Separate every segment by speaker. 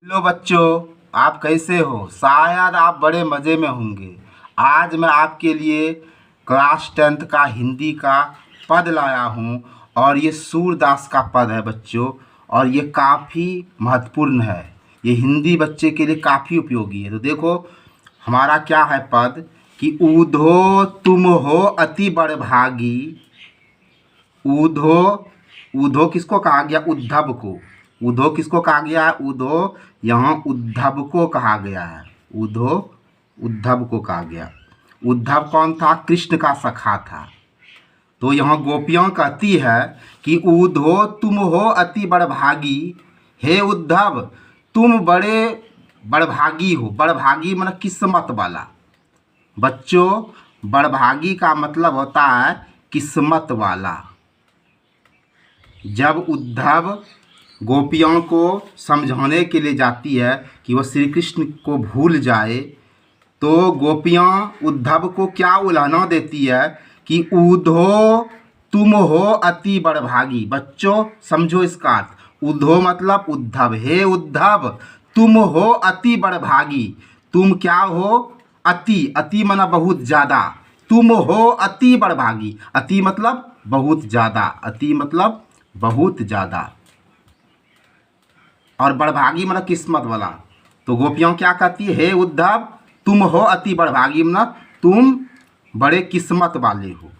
Speaker 1: Hello बच्चों, आप कैसे हो? शायद आप बड़े मज़े में होंगे। आज मैं आपके लिए क्लास 10th का हिंदी का पद लाया हूँ और ये सूरदास का पद है बच्चों। और ये काफ़ी महत्वपूर्ण है। ये हिंदी बच्चे के लिए काफ़ी उपयोगी है। तो देखो हमारा क्या है पद कि ऊधो तुम हो अति बड़भागी। ऊधो, ऊधो किसको कहा गया? उद्धव को। ऊधो किसको कहा गया है? ऊधो यहाँ उद्धव को कहा गया है। ऊधो उद्धव को कहा गया। उद्धव कौन था? कृष्ण का सखा था। तो यहाँ गोपियाँ कहती है कि ऊधो तुम हो अति बड़भागी। हे उद्धव, तुम बड़े बड़भागी हो। बड़भागी मतलब किस्मत वाला। बच्चों, बड़भागी का मतलब होता है किस्मत वाला। जब उद्धव गोपियों को समझाने के लिए जाती है कि वह श्री कृष्ण को भूल जाए, तो गोपियाँ उद्धव को क्या उलाहना देती है कि ऊधो तुम हो अति बड़भागी। बच्चों समझो इसका अर्थ। ऊधो मतलब उद्धव। हे उद्धव, तुम हो अति बड़भागी। तुम क्या हो? अति। अति माना बहुत ज़्यादा। तुम हो अति बड़भागी। अति मतलब बहुत ज़्यादा। अति मतलब बहुत ज़्यादा। और बड़भागी मतलब किस्मत वाला। तो गोपियाँ क्या कहती है? हे उद्धव, तुम हो अति बड़भागी मतलब तुम बड़े किस्मत वाले हो।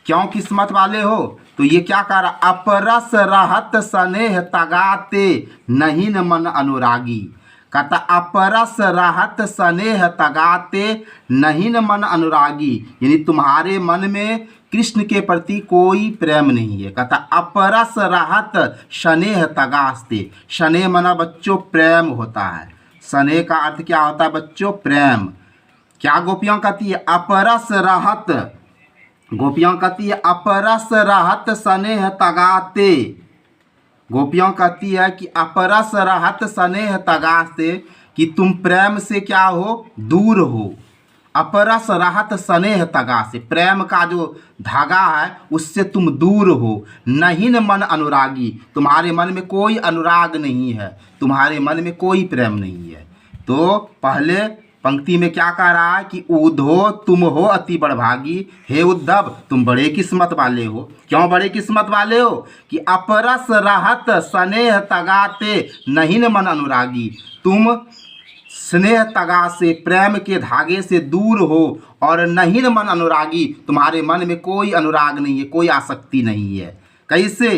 Speaker 1: क्यों किस्मत वाले हो? तो ये क्या कह रहा? अपरस रहत स्नेह तगाते नहीं न मन अनुरागी। कहता अपरस रहत स्नेह तगाते नहीं न मन अनुरागी, यानी तुम्हारे मन में कृष्ण के प्रति कोई प्रेम नहीं है। कहता अपरस रहत स्नेह तगास्ते। स्नेह मना बच्चों प्रेम होता है। स्नेह का अर्थ क्या होता है बच्चों? प्रेम। क्या गोपियाँ कहती है? अपरस रहत। गोपियाँ कहती है अपरस रहत स्नेह तगाते। गोपियाँ कहती है कि अपरस रहत स्नेह तगाते, कि तुम प्रेम से क्या हो? दूर हो। अपरस रहत स्नेह तगा से, प्रेम का जो धागा है उससे तुम दूर हो। नहीं न मन अनुरागी, तुम्हारे मन में कोई अनुराग नहीं है। तुम्हारे मन में कोई प्रेम नहीं है। तो पहले पंक्ति में क्या कह रहा है कि ऊधो तुम हो अति बड़भागी। हे उद्धव, तुम बड़े किस्मत वाले हो। क्यों बड़े किस्मत वाले हो? कि अपरस रहत स्नेह तगाते नहीं न मन अनुरागी। तुम स्नेह तगा से, प्रेम के धागे से दूर हो और नहीं न मन अनुरागी, तुम्हारे मन में कोई अनुराग नहीं है, कोई आसक्ति नहीं है। कैसे?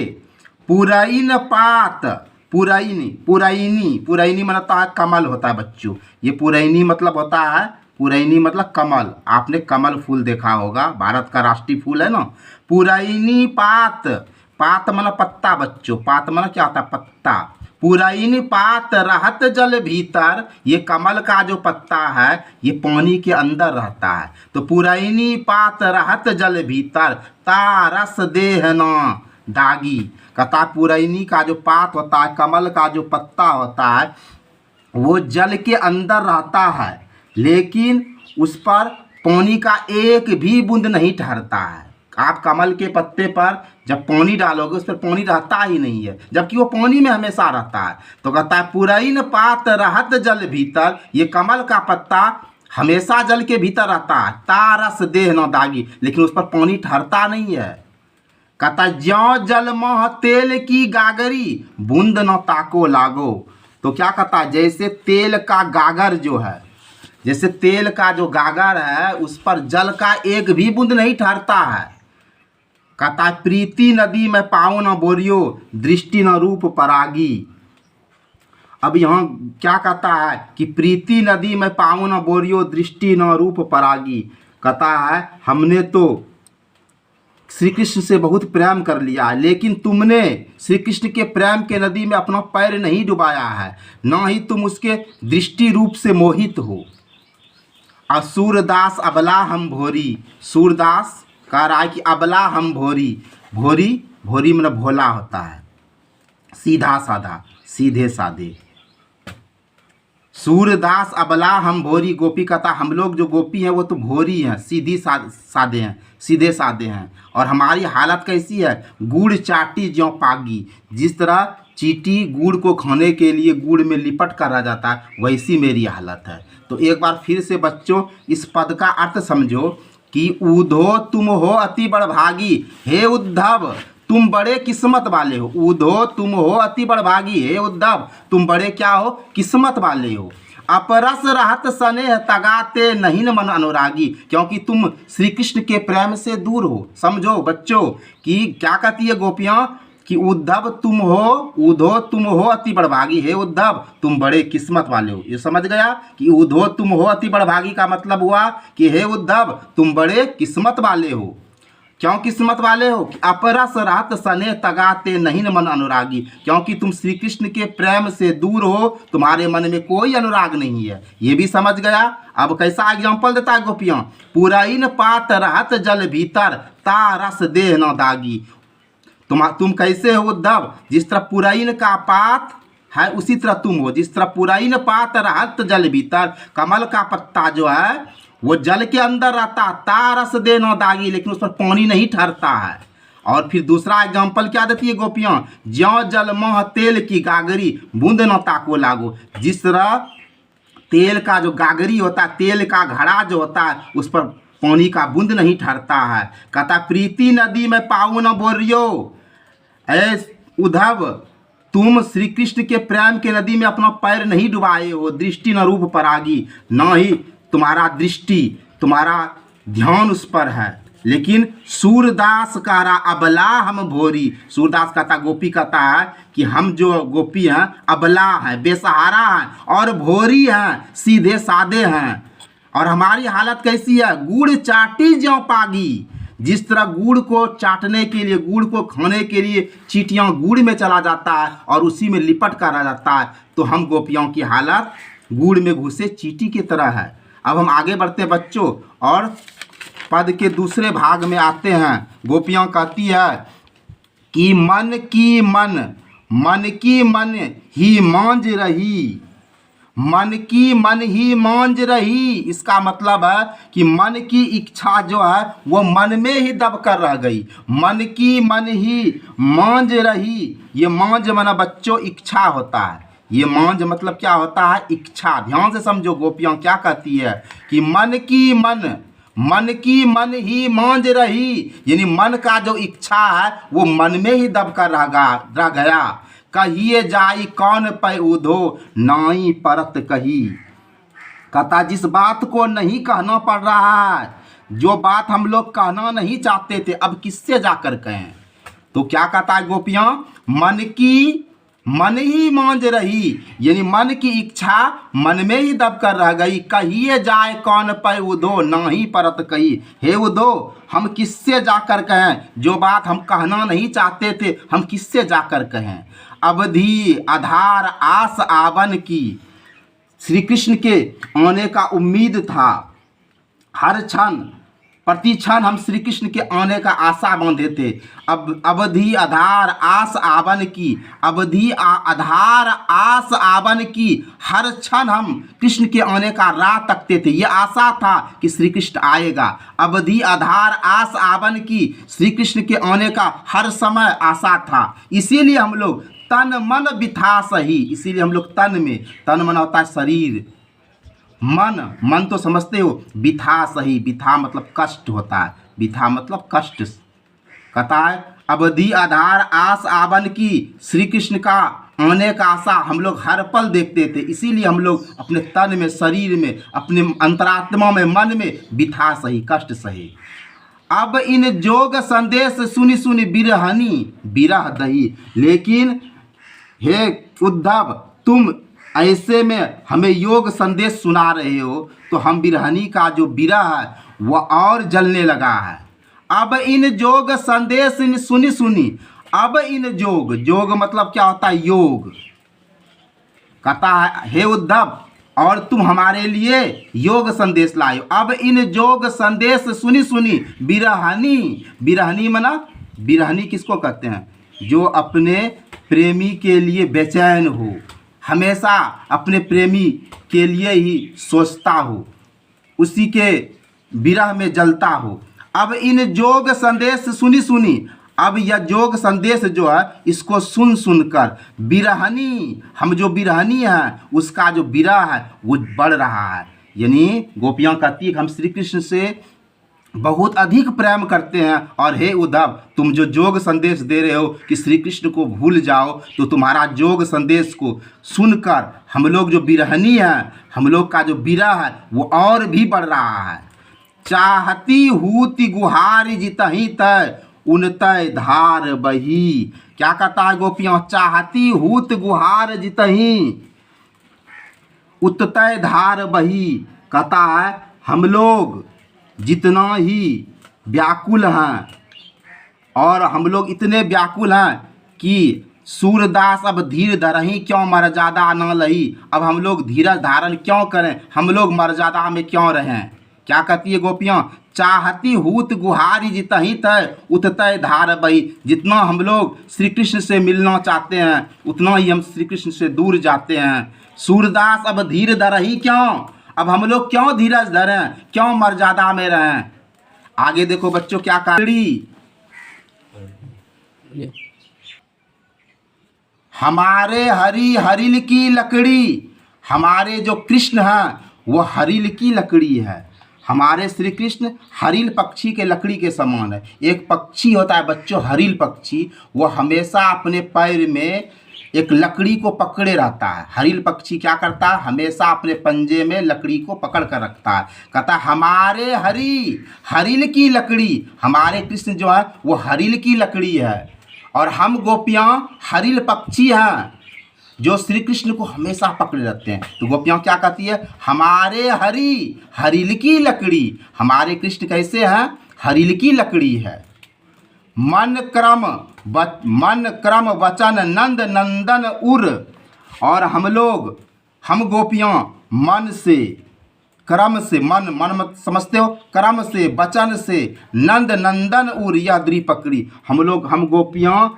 Speaker 1: पुरैन पात। पुरैनी, पुरैनी, पुरैनी मतलब है कमल होता है बच्चों। ये पुरैनी मतलब होता है, पुरैनी मतलब कमल। आपने कमल फूल देखा होगा, भारत का राष्ट्रीय फूल है ना। पुरैनी पात। पात मतलब पत्ता बच्चों। पात मतलब क्या होता है? पत्ता। पुरैनी पात रहत जल भीतर, ये कमल का जो पत्ता है ये पानी के अंदर रहता है। तो पुरैनी पात रहत जल भीतर तारस देह न दागी। कहता पुरैनी का जो पात होता है, कमल का जो पत्ता होता है, वो जल के अंदर रहता है, लेकिन उस पर पानी का एक भी बूंद नहीं ठहरता है। आप कमल के पत्ते पर जब पानी डालोगे उस पर पानी रहता ही नहीं है, जबकि वो पानी में हमेशा रहता है। तो कहता है पुरैन पात रहत जल भीतर, ये कमल का पत्ता हमेशा जल के भीतर रहता है। तारस देह न दागी, लेकिन उस पर पानी ठहरता नहीं है। कहता ज्यों जल मह तेल की गागरी बूंद न ताको लागो। तो क्या कहता? जैसे तेल का गागर जो है, जैसे तेल का जो गागर है उस पर जल का एक भी बूंद नहीं ठहरता है। कहता प्रीति नदी में पाओ न बोरियो दृष्टि न रूप परागी। अब यहाँ क्या कहता है कि प्रीति नदी में पाओ न बोरियो दृष्टि न रूप परागी। कहता है हमने तो श्री कृष्ण से बहुत प्रेम कर लिया, लेकिन तुमने श्री कृष्ण के प्रेम के नदी में अपना पैर नहीं डुबाया है, ना ही तुम उसके दृष्टि रूप से मोहित हो। सूरदास अबला हम भोरी। सूरदास कह रहा है कि अबला हम भोरी। भोरी, भोरी मतलब भोला होता है, सीधा साधा, सीधे साधे। सूरदास अबला हम भोरी। गोपी कहता हम लोग जो गोपी हैं वो तो भोरी हैं, सीधी साधे हैं, सीधे साधे हैं। और हमारी हालत कैसी है? गुड़ चाटी ज्यों पागी। जिस तरह चींटी गुड़ को खाने के लिए गुड़ में लिपट कर रह जाता है, वैसी मेरी हालत है। तो एक बार फिर से बच्चों इस पद का अर्थ समझो कि ऊधो तुम हो अति बड़भागी, हे उद्धव तुम बड़े किस्मत वाले हो। ऊधो तुम हो अति बड़भागी, हे उद्धव तुम बड़े क्या हो, किस्मत वाले हो। अपरस रहत स्नेह तगाते नहीं मन अनुरागी, क्योंकि तुम श्री कृष्ण के प्रेम से दूर हो। समझो बच्चों कि क्या कहती है गोपियाँ कि उद्धव तुम हो, ऊधो तुम हो अति बड़भागी, हे उद्धव तुम बड़े किस्मत वाले हो। ये समझ गया कि ऊधो तुम हो अति बड़भागी का मतलब हुआ कि हे उद्धव तुम बड़े किस्मत वाले हो। क्यों किस्मत वाले हो? अपरस रहत स्नेह तगाते नहीं मन अनुरागी, क्योंकि तुम श्री कृष्ण के प्रेम से दूर हो, तुम्हारे मन में कोई अनुराग नहीं है। ये भी समझ गया। अब कैसा एग्जाम्पल देता है गोपियाँ, पुरैन पात रहत जल भीतर ता रस देह न दागी। तुम कैसे हो उद्धव? जिस तरह पुरैन का पात है उसी तरह तुम हो। जिस तरह पुरैन पात रहत जल भीतर, कमल का पत्ता जो है वो जल के अंदर रहता, तारस दे न दागी, लेकिन उस पर पानी नहीं ठहरता है। और फिर दूसरा एग्जाम्पल क्या देती है गोपियाँ, ज्यों जल मह तेल की गागरी बूंद न ताको लागो। जिस तरह तेल का जो गागरी होता है, तेल का घड़ा जो होता है, उस पर पानी का बूंद नहीं ठहरता है। कहता प्रीति नदी में पाऊ न बोरियो, ऐ उद्धव तुम श्री कृष्ण के प्रेम के नदी में अपना पैर नहीं डुबाए हो। दृष्टि न रूप परागी, न ही तुम्हारा दृष्टि, तुम्हारा ध्यान उस पर है। लेकिन सूरदास कारा अबला हम भोरी, सूरदास कहता, गोपी कहता है कि हम जो गोपी हैं अबला हैं, बेसहारा हैं और भोरी हैं, सीधे सादे हैं। और हमारी हालत कैसी है, गुड़ चाटी ज्यों पागी। जिस तरह गुड़ को चाटने के लिए, गुड़ को खाने के लिए चींटियाँ गुड़ में चला जाता है और उसी में लिपट कर रह जाता है, तो हम गोपियों की हालत गुड़ में घुसे चींटी की तरह है। अब हम आगे बढ़ते बच्चों और पद के दूसरे भाग में आते हैं। गोपियाँ कहती है कि मन की मन ही मांझ रही, मन की मन ही मांझ रही। इसका मतलब है कि मन की इच्छा जो है वो मन में ही दब कर रह गई। मन की मन ही मांझ रही, ये मांझ माना बच्चों इच्छा होता है। ये मांझ मतलब क्या होता है, इच्छा। ध्यान से समझो गोपियाँ क्या कहती है कि मन की मन ही मांझ रही, यानी मन का जो इच्छा है वो मन में ही दब कर रह गया। कहिए जाई कौन पै उधो नाई परत कही। कहता जिस बात को नहीं कहना पड़ रहा है, जो बात हम लोग कहना नहीं चाहते थे, अब किससे जाकर कहें। तो क्या कहता है गोपियाँ, मन की मन ही मांझ रही, यानी मन की इच्छा मन में ही दब कर रह गई। कहिए जाए कौन पै उधो नाही परत कही, हे उधो हम किससे जाकर कहें, जो बात हम कहना नहीं चाहते थे हम किससे जाकर कहें। अवधि आधार आस आवन की, श्री कृष्ण के आने का उम्मीद था। हर क्षण प्रति क्षण हम श्री कृष्ण के आने का आशा बांधे थे। अब अवधि आधार आस आवन की, अवधि आधार आस आवन की, हर क्षण हम कृष्ण के आने का राह तकते थे। ये आशा था कि श्री कृष्ण आएगा। अवधि आधार आस आवन की, श्री कृष्ण के आने का हर समय आशा था। इसीलिए हम लोग तन मन बिथा सही, इसीलिए हम लोग तन मन होता है शरीर, मन तो समझते हो, बिथा सही, बिथा मतलब कष्ट होता है, बिथा मतलब कष्ट। कहता है अवधि आधार आस आवन की, श्री कृष्ण का आने का आशा हम लोग हर पल देखते थे। इसीलिए हम लोग अपने तन में, शरीर में, अपने अंतरात्मा में, मन में बिथा सही, कष्ट सही। अब इन जोग संदेश सुनी सुनी बिरहनी बिरह दही, लेकिन हे उद्धव तुम ऐसे में हमें योग संदेश सुना रहे हो तो हम बिरहनी का जो बिरह है वह और जलने लगा है। अब इन जोग संदेश सुनी सुनी, अब इन जोग मतलब क्या होता है, योग। कहता है हे उद्धव और तुम हमारे लिए योग संदेश लाए हो। अब इन जोग संदेश सुनी सुनी बिरहनी मना, बिरहनी किसको कहते हैं, जो अपने प्रेमी के लिए बेचैन हो, हमेशा अपने प्रेमी के लिए ही सोचता हो, उसी के विरह में जलता हो। अब इन जोग संदेश सुनी सुनी, अब यह योग संदेश जो है इसको सुन सुनकर बिरहनी, हम जो बिरहनी हैं उसका जो विरह है वो बढ़ रहा है। यानी गोपियाँ कहती है कि हम श्री कृष्ण से बहुत अधिक प्रेम करते हैं, और हे उद्धव तुम जो योग संदेश दे रहे हो कि श्री कृष्ण को भूल जाओ, तो तुम्हारा योग संदेश को सुनकर हम लोग जो बिरहनी हैं, हम लोग का जो विरह है वो और भी बढ़ रहा है। चाहती हूति गुहारी जितही तय उन तय धार बही। क्या कहता है गोपियाँ? चाहती हूत गुहार जितही उततय धार बही। कहता है हम लोग जितना ही व्याकुल हैं, और हम लोग इतने व्याकुल हैं कि सूरदास अब धीर धरही क्यों मर्यादा न लही। अब हम लोग धीरज धारण क्यों करें, हम लोग मर्यादा में क्यों रहें। क्या कहती है गोपियाँ? चाहती हूत गुहारी जितही तय उततय धार बही। जितना हम लोग श्री कृष्ण से मिलना चाहते हैं उतना ही हम श्री कृष्ण से दूर जाते हैं। सूरदास अब धीर धरही क्यों, अब हम लोग क्यों धीरज धरें, क्यों मर्यादा में रहें। आगे देखो बच्चों क्या करी, हमारे हरी हरिल की लकड़ी। हमारे जो कृष्ण हैं वो हरिल की लकड़ी है। हमारे श्री कृष्ण हरिल पक्षी के लकड़ी के समान है। एक पक्षी होता है बच्चों हरिल पक्षी, वो हमेशा अपने पैर में एक लकड़ी को पकड़े रहता है। हरिल पक्षी क्या करता है? हमेशा अपने पंजे में लकड़ी को पकड़ कर रखता है। कहता है हमारे हरिल की लकड़ी। हमारे कृष्ण जो है वो हरिल की लकड़ी है, और हम गोपियाँ हरिल पक्षी हैं जो श्री कृष्ण को हमेशा पकड़े रहते हैं। तो गोपियाँ क्या कहती है? हमारे हरिल की लकड़ी। हमारे कृष्ण कैसे हैं? हरिल की लकड़ी है। मन क्रम वचन नंद नंदन उर। और हम गोपियाँ मन से, क्रम से, मन मत समझते हो, क्रम से, वचन से, नंद नंदन उर यह द्री पकड़ी। हम गोपियाँ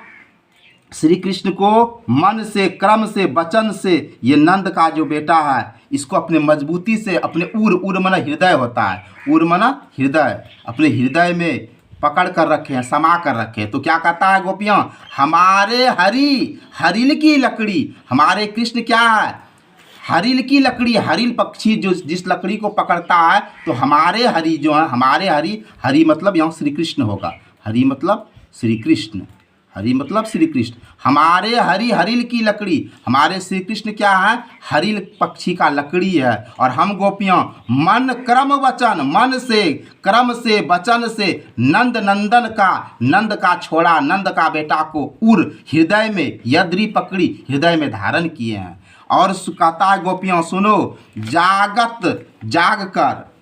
Speaker 1: श्री कृष्ण को मन से, क्रम से, वचन से, ये नंद का जो बेटा है इसको अपने मजबूती से, अपने उर मना हृदय होता है, उर मना हृदय, अपने हृदय में पकड़ कर रखे हैं, समा कर रखे हैं। तो क्या कहता है गोपियाँ? हमारे हरिल की लकड़ी। हमारे कृष्ण क्या है? हरिल की लकड़ी। हरिल पक्षी जो जिस लकड़ी को पकड़ता है, तो हमारे हरि जो है, हमारे हरि मतलब यहाँ श्री कृष्ण होगा। हरि मतलब श्री कृष्ण, हरि मतलब श्री कृष्ण। हमारे हरिल की लकड़ी। हमारे श्री कृष्ण क्या है? हरिल पक्षी का लकड़ी है। और हम गोपियाँ मन क्रम वचन, मन से, क्रम से, वचन से, नंद का छोड़ा, नंद का बेटा को उर हृदय में यद्री पकड़ी, हृदय में धारण किए हैं। और कहता है गोपियाँ सुनो, जाग कर,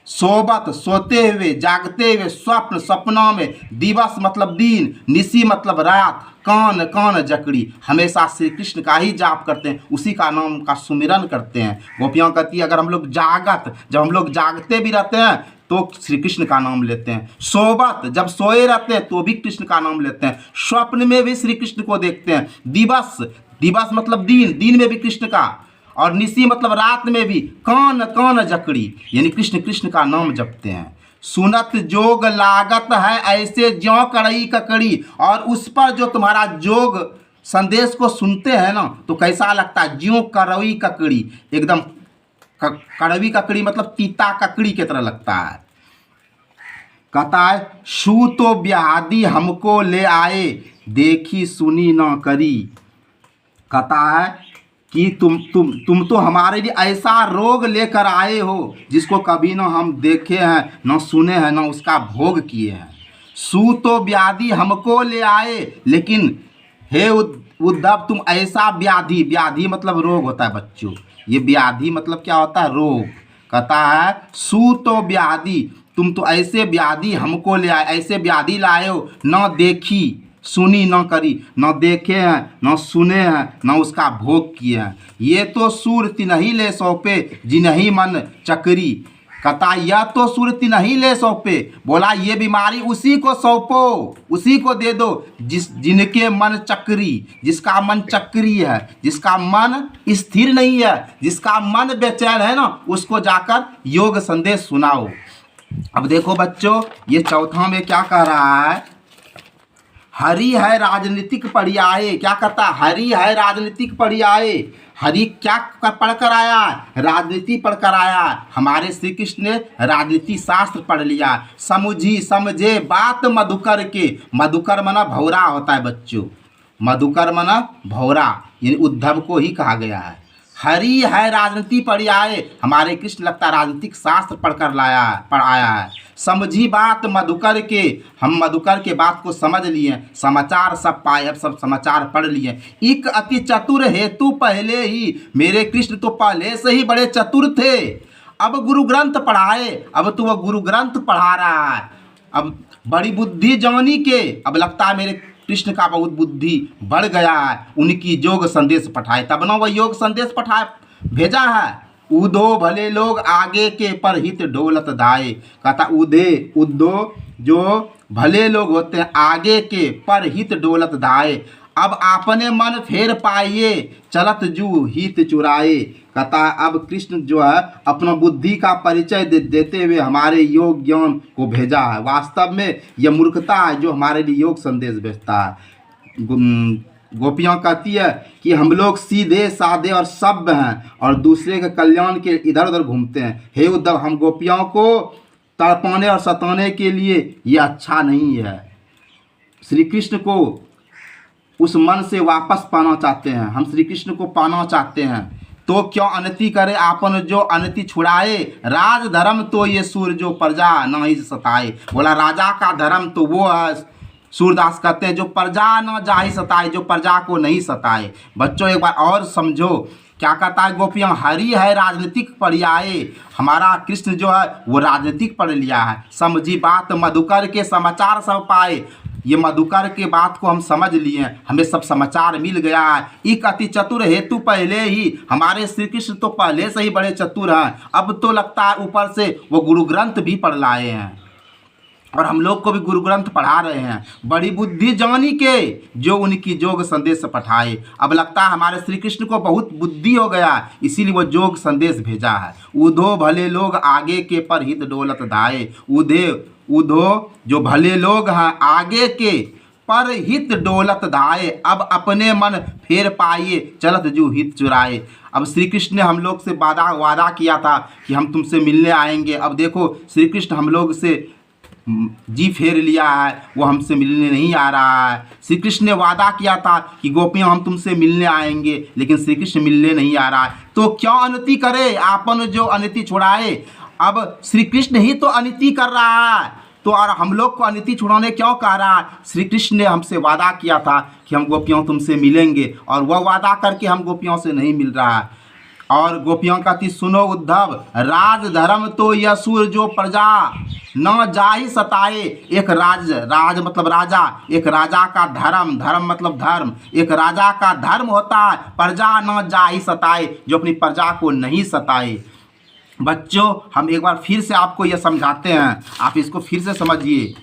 Speaker 1: सोबत सोते हुए, जागते हुए, स्वप्न सपनों में, दिवस मतलब दिन, निशी मतलब रात, कान जकड़ी। हमेशा श्री कृष्ण का ही जाप करते हैं, उसी का नाम का सुमिरन करते हैं। गोपियाँ कहती है अगर हम लोग जब हम लोग जागते भी रहते हैं तो श्री कृष्ण का नाम लेते हैं। सोबत जब सोए रहते हैं तो भी कृष्ण का नाम लेते हैं। स्वप्न में भी श्री कृष्ण को देखते हैं। दिवस मतलब दिन में भी कृष्ण का, और निशी मतलब रात में भी कान जकड़ी, यानी कृष्ण का नाम जपते हैं। सुनत जोग लागत है ऐसे ज्यों कड़ई ककड़ी। और उस पर जो तुम्हारा जोग संदेश को सुनते हैं ना तो कैसा लगता है? ज्यों करवी ककड़ी, एकदम कड़वी ककड़ी मतलब तीता ककड़ी की तरह लगता है। कहता है शू तो ब्यादी हमको ले आए देखी सुनी ना करी। कहता है कि तुम तो हमारे लिए ऐसा रोग लेकर आए हो जिसको कभी ना हम देखे हैं, ना सुने हैं, ना उसका भोग किए हैं। सू तो व्याधि हमको ले आए, लेकिन हे उद्धव तुम ऐसा व्याधि मतलब रोग होता है बच्चों। ये व्याधि मतलब क्या होता है? रोग। कहता है सू तो व्याधि, तुम तो ऐसे व्याधि हमको ले आए, ऐसे व्याधि लाए हो, ना देखी सुनी न करी, न देखे हैं, न सुने हैं, न उसका भोग किए हैं। ये तो सूरति नहीं ले सौंपे जिन्हीं मन चक्री। कहता यह तो सूरति नहीं ले सौंपे, बोला ये बीमारी उसी को सौंपो, उसी को दे दो जिनके मन चक्री, जिसका मन चक्री है, जिसका मन स्थिर नहीं है, जिसका मन बेचैन है ना, उसको जाकर योग संदेश सुनाओ। अब देखो बच्चों, ये चौथा में क्या कह रहा है? हरि है राजनीतिक पढ़ियाए। क्या कहता है? हरि है राजनीतिक पढ़ियाए। हरि क्या पढ़ कर आया? राजनीति पढ़ कर आया। हमारे श्री कृष्ण ने राजनीति शास्त्र पढ़ लिया। समझी समझे बात मधुकर के। मधुकर मना भौरा होता है बच्चों, मधुकर मना भौरा, यानी उद्धव को ही कहा गया है। हरि है राजनीति पढ़ियाए। हमारे कृष्ण लगता है राजनीतिक शास्त्र पढ़ आया है। समझी बात मधुकर के, हम मधुकर के बात को समझ लिए। समाचार सब पाए, अब सब समाचार पढ़ लिए। एक अति चतुर हेतु पहले ही, मेरे कृष्ण तो पहले से ही बड़े चतुर थे। अब गुरु ग्रंथ पढ़ाए, अब तो वह गुरु ग्रंथ पढ़ा रहा है। अब बड़ी बुद्धि जानी के, अब लगता है मेरे कृष्ण का बहुत बुद्धि बढ़ गया है। उनकी योग संदेश पठाए, तब ना वह योग संदेश पठाए भेजा है। उदो भले लोग आगे के पर हित डोलत दाए। कहता उदो जो भले लोग होते हैं आगे के पर हित डोलत दाए। अब आपने मन फेर पाइए चलत जू हित चुराए। कहता अब कृष्ण जो है अपना बुद्धि का परिचय देते हुए हमारे योग ज्ञान को भेजा है। वास्तव में यह मूर्खता है जो हमारे लिए योग संदेश भेजता है। गोपियाँ कहती है कि हम लोग सीधे साधे और सभ्य हैं और दूसरे के कल्याण के इधर उधर घूमते हैं। हे उद्धव, हम गोपियों को तड़पाने और सताने के लिए ये अच्छा नहीं है। श्री कृष्ण को उस मन से वापस पाना चाहते हैं, हम श्री कृष्ण को पाना चाहते हैं। तो क्यों अनति करे आपन जो अनति छुड़ाए। राज धर्म तो ये सूर जो प्रजा न ही सताए। बोला राजा का धर्म तो वो है, सूरदास कहते हैं, जो प्रजा न जाहि सताए, जो प्रजा को नहीं सताए। बच्चों एक बार और समझो क्या कहता है गोपियाँ? हरि है राजनीतिक पढ़ियाए। हमारा कृष्ण जो है वो राजनीतिक पढ़ लिया है। समझी बात मधुकर के समाचार सब पाए। ये मधुकर के बात को हम समझ लिए, हमें सब समाचार मिल गया है। एक अति चतुर हेतु पहले ही, हमारे श्री कृष्ण तो पहले से ही बड़े चतुर हैं। अब तो लगता है ऊपर से वो गुरु ग्रंथ भी पढ़ लाए हैं और हम लोग को भी गुरु ग्रंथ पढ़ा रहे हैं। बड़ी बुद्धि जानी के जो उनकी योग संदेश पठाए। अब लगता है हमारे श्री कृष्ण को बहुत बुद्धि हो गया, इसीलिए वो योग संदेश भेजा है। उधो भले लोग आगे के पर हित डोलत दाए। उधो जो भले लोग हैं आगे के पर हित डोलत दाए। अब अपने मन फेर पाइए चलत जू हित चुराए। अब श्री कृष्ण ने हम लोग से वादा किया था कि हम तुमसे मिलने आएंगे। अब देखो श्री कृष्ण हम लोग से जी फेर लिया है, वो हमसे मिलने नहीं आ रहा है। श्री कृष्ण ने वादा किया था कि गोपियाँ हम तुमसे मिलने आएंगे, लेकिन श्री कृष्ण मिलने नहीं आ रहा है। तो क्यों अनति करे आपन जो अनति छुड़ाए। अब श्री कृष्ण ही तो अनति कर रहा है, तो और हम लोग को अनति छुड़ाने क्यों कह रहा है? श्री कृष्ण ने हमसे वादा किया था कि हम गोपियों तुमसे मिलेंगे, और वह वादा करके हम गोपियों से नहीं मिल रहा है। और गोपियों कहती सुनो उद्धव, राज धर्म तो यह सूर जो प्रजा न जाहि सताए। एक राज मतलब राजा, एक राजा का धर्म मतलब धर्म, एक राजा का धर्म होता है प्रजा न जाहि सताए, जो अपनी प्रजा को नहीं सताए। बच्चों हम एक बार फिर से आपको यह समझाते हैं, आप इसको फिर से समझिए।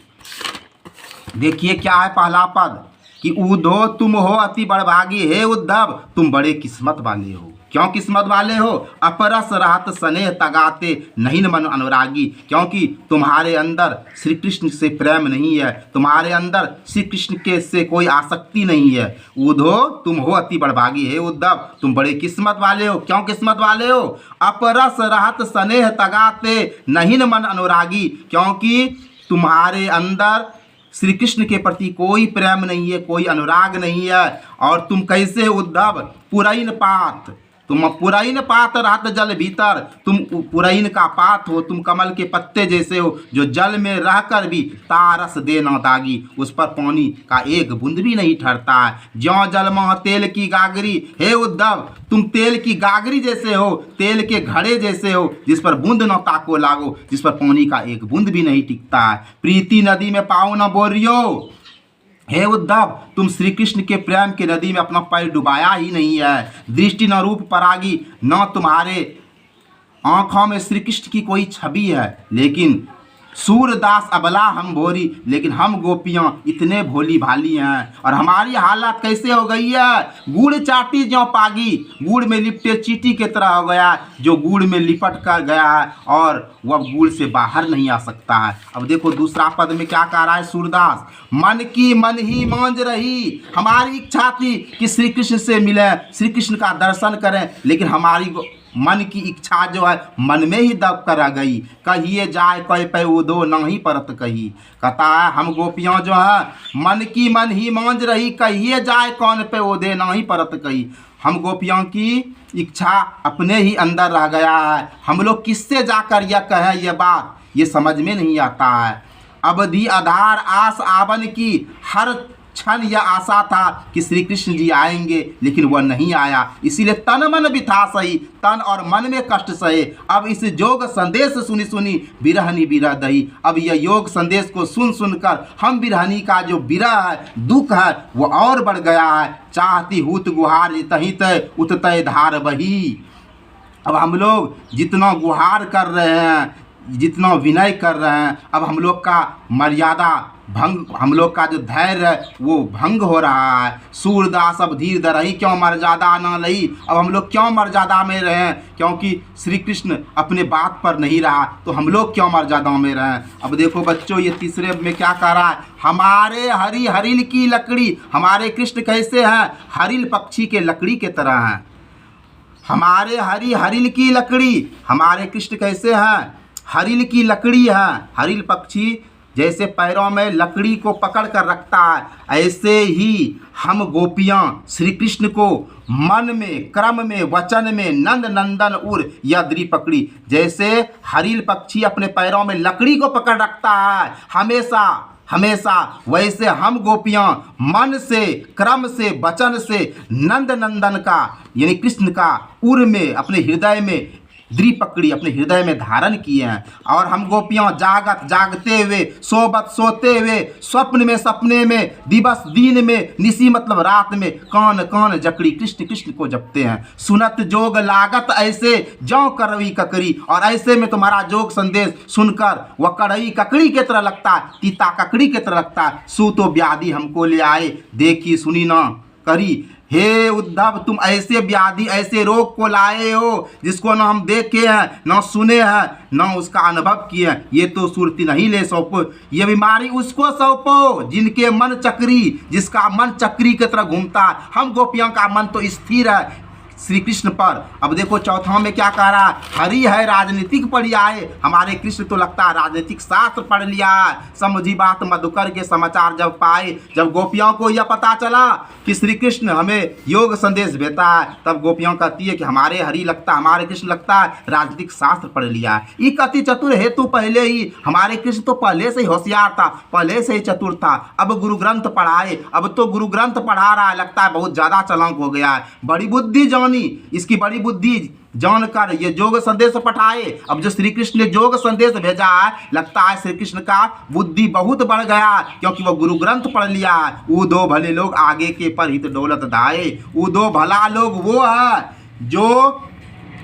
Speaker 1: देखिए क्या है पहला पद कि उधो तुम हो अति बड़भागी। हे उद्धव, तुम बड़े किस्मत वाले हो। क्यों किस्मत वाले हो? अपरस रहत स्नेह तगाते नहीं मन अनुरागी। क्योंकि तुम्हारे अंदर श्री कृष्ण से प्रेम नहीं है, तुम्हारे अंदर श्री कृष्ण के से कोई आसक्ति नहीं है। उधो तुम हो अति बड़भागी। हे उद्धव, तुम बड़े किस्मत वाले हो। क्यों किस्मत वाले हो? अपरस रहत स्नेह तगाते नहीं मन अनुरागी। क्योंकि तुम्हारे अंदर श्री कृष्ण के प्रति कोई प्रेम नहीं है, कोई अनुराग नहीं है। और तुम कैसे उद्धव? पुरैन पात, तुम पुरैन पात रहत जल भीतर। तुम पुरैन का पात हो, तुम कमल के पत्ते जैसे हो जो जल में रहकर भी तारस दे न दागी, उस पर पानी का एक बूंद भी नहीं ठहरता है। ज्यों जल मह तेल की गागरी। हे उद्धव, तुम तेल की गागरी जैसे हो, तेल के घड़े जैसे हो, जिस पर बूंद न ताको लागो, जिस पर पानी का एक बूंद भी नहीं टिकता है। प्रीति नदी में पाओ न बोरियो। हे उद्धव, तुम श्री कृष्ण के प्रेम के नदी में अपना पैर डुबाया ही नहीं है। दृष्टि न रूप परागी, न तुम्हारे आँखों में श्री कृष्ण की कोई छवि है, लेकिन सूरदास अबला हम भोरी, लेकिन हम गोपियाँ इतने भोली भाली हैं। और हमारी हालत कैसे हो गई है, गुड़ चाटी ज्यों पागी, गुड़ में लिपटे चींटी की तरह हो गया, जो गुड़ में लिपट कर गया है और वह गुड़ से बाहर नहीं आ सकता है। अब देखो दूसरा पद में क्या कह रहा है सूरदास, मन की मन ही मांझ रही। हमारी इच्छा थी कि श्री कृष्ण से मिले, श्री कृष्ण का दर्शन करें, लेकिन हमारी मन की इच्छा जो है मन में ही दब कर रह गई। कहिए जाए कह पे उदो नहीं परत कही। कहता है हम गोपियाँ जो है मन की मन ही मांझ रही, कहिए जाए कौन पे उदे नहीं परत कही। हम गोपियों की इच्छा अपने ही अंदर रह गया है। हम लोग किससे जाकर यह कहें ये बात, ये समझ में नहीं आता है। अवधि आधार आस आवन की, हर क्षण यह आशा था कि श्री कृष्ण जी आएंगे, लेकिन वह नहीं आया। इसीलिए तन मन भी था सही, तन और मन में कष्ट सहे। अब इस योग संदेश सुनी सुनी बिरहनी बिरह दही। अब यह योग संदेश को सुन सुनकर हम बिरहनी का जो बिरह है, दुख है, वो और बढ़ गया है। चाहती हूत गुहार तही तय उततय धार बही। अब हम लोग जितना गुहार कर रहे हैं, जितना विनय कर रहे हैं, अब हम लोग का मर्यादा भंग, हम लोग का जो धैर्य है वो भंग हो रहा है। सूरदास अब धीर धरही क्यों मर्यादा न लही। अब हम लोग क्यों मर्यादा में रहें, क्योंकि श्री कृष्ण अपने बात पर नहीं रहा, तो हम लोग क्यों मर्यादा में रहें। अब देखो बच्चों ये तीसरे में क्या कह रहा है, हमारे हरि हरिल की लकड़ी। हमारे कृष्ण कैसे हैं, हरिल पक्षी के लकड़ी के तरह हैं। हमारे हरि हरिल की लकड़ी, हमारे कृष्ण कैसे हैं, हरिल की लकड़ी है। हरिल पक्षी जैसे पैरों में लकड़ी को पकड़ कर रखता है, ऐसे ही हम गोपियाँ श्री कृष्ण को मन में, क्रम में, वचन में नंद नंदन उर या द्रि पकड़ी। जैसे हरिल पक्षी अपने पैरों में लकड़ी को पकड़ रखता है हमेशा हमेशा, वैसे हम गोपियाँ मन से, क्रम से, वचन से नंद नंदन का यानी कृष्ण का उर में, अपने हृदय में द्रि पकड़ी, अपने हृदय में धारण किए हैं। और हम गोपियाँ जागत जागते हुए, सोबत सोते हुए, स्वप्न में सपने में, दिवस दिन में, निसी मतलब रात में, कान कान जकड़ी कृष्ण कृष्ण को जपते हैं। सुनत जोग लागत ऐसे जौ करवी ककड़ी। और ऐसे में तुम्हारा जोग संदेश सुनकर वह कड़ई ककड़ी की तरह लगता है, तीता ककड़ी की तरह लगता है। सू तो व्याधि हमको ले आए, देखी सुनी ना करी। हे उद्धव, तुम ऐसे व्याधि, ऐसे रोग को लाए हो जिसको ना हम देखे हैं, ना सुने हैं, ना उसका अनुभव किए हैं। ये तो सुरती नहीं ले सौंपो, ये बीमारी उसको सौंपो जिनके मन चक्री, जिसका मन चक्री की तरह घूमता है। हम गोपियों का मन तो स्थिर है श्री कृष्ण पर। अब देखो चौथा में क्या कह रहा है, हरि है राजनीतिक पढ़ आए। हमारे कृष्ण तो लगता है राजनीतिक शास्त्र पढ़ लिया है। समझी बात मधुकर के समाचार जब पाए, जब गोपियों को यह पता चला कि श्री कृष्ण हमें योग संदेश देता है, तब गोपियों कहती है कि हमारे हरि लगता, हमारे कृष्ण लगता है राजनीतिक शास्त्र पढ़ लिया है। ये अति चतुर है तो पहले ही, हमारे कृष्ण तो पहले से ही होशियार था, पहले से ही चतुर था। अब गुरु ग्रंथ पढ़ाए, अब तो गुरु ग्रंथ पढ़ा रहा है, लगता है बहुत ज़्यादा चालाक हो गया है। बड़ी बुद्धि जानी, इसकी बड़ी बुद्धि जानकर ये योग संदेश पठाए। अब जो श्री कृष्ण ने योग संदेश भेजा है, लगता है श्री कृष्ण का बुद्धि बहुत बढ़ गया, क्योंकि वो गुरु ग्रंथ पढ़ लिया है। वो दो भले लोग आगे के पर हित दौलत दाए। वो दो भला लोग वो है जो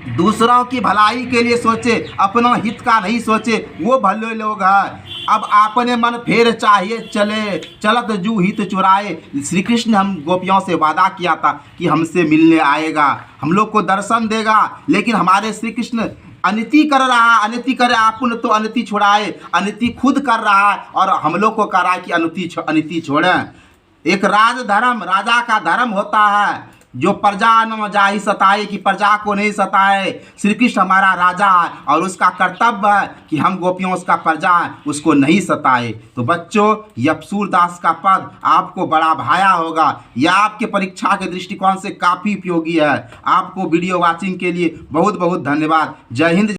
Speaker 1: दूसरों की भलाई के लिए सोचे, अपना हित का नहीं सोचे, वो भले लोग हैं। अब आपने मन फेर चाहिए चले, चलत जू हित चुराए। श्री कृष्ण ने हम गोपियों से वादा किया था कि हमसे मिलने आएगा, हम लोग को दर्शन देगा, लेकिन हमारे श्री कृष्ण अनिति कर रहा है। अनिति करे आपन तो अनिति छुड़ाए, अनिति खुद कर रहा है और हम लोग को कह रहा है कि अनिति छोड़ें। एक राज धर्म, राजा का धर्म होता है जो प्रजा न जाहि सताए, कि प्रजा को नहीं सताए। श्री कृष्ण हमारा राजा है और उसका कर्तव्य है कि हम गोपियों उसका प्रजा है, उसको नहीं सताए। तो बच्चों यह सूरदास का पद आपको बड़ा भाया होगा, यह आपके परीक्षा के दृष्टिकोण से काफ़ी उपयोगी है। आपको वीडियो वॉचिंग के लिए बहुत बहुत धन्यवाद। जय हिंद।